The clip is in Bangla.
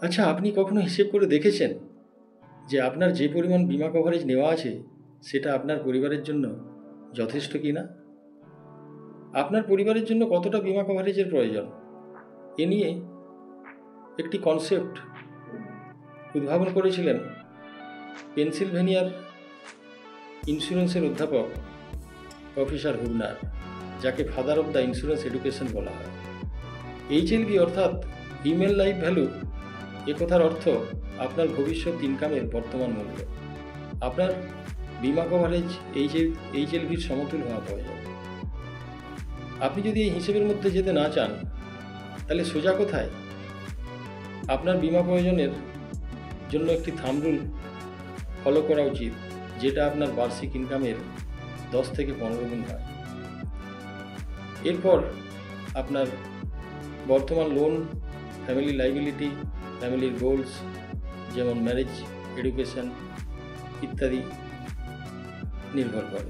আচ্ছা, আপনি কখনো হিসেব করে দেখেছেন যে আপনার যে পরিমাণ বীমা কভারেজ নেওয়া আছে সেটা আপনার পরিবারের জন্য যথেষ্ট কি না? আপনার পরিবারের জন্য কতটা বীমা কভারেজের প্রয়োজন এ নিয়ে একটি কনসেপ্ট উদ্ভাবন করেছিলেন পেনসিলভেনিয়ার ইন্স্যুরেন্সের অধ্যাপক প্রফেসর হুবনার, যাকে father of the insurance education বলা হয়। এইচএলভি অর্থাৎ হিউম্যান লাইফ ভ্যালু, এ কথার অর্থ আপনার ভবিষ্যৎ ইনকামের বর্তমান মূল্য। আপনার বীমা কভারেজ এইচএলভির সমতুল হওয়া প্রয়োজন। আপনি যদি এই হিসেবের মধ্যে যেতে না চান, তাহলে সোজা কথায় আপনার বীমা প্রয়োজনের জন্য একটি থাম্ব রুল ফলো করা উচিত, যেটা আপনার বার্ষিক ইনকামের 10 থেকে 15 গুণ হয়। এরপর আপনার বর্তমান লোন, ফ্যামিলি লাইবিলিটি, ফ্যামিলির গোলস যেমন ম্যারেজ, এডুকেশন ইত্যাদি নির্ভর করে।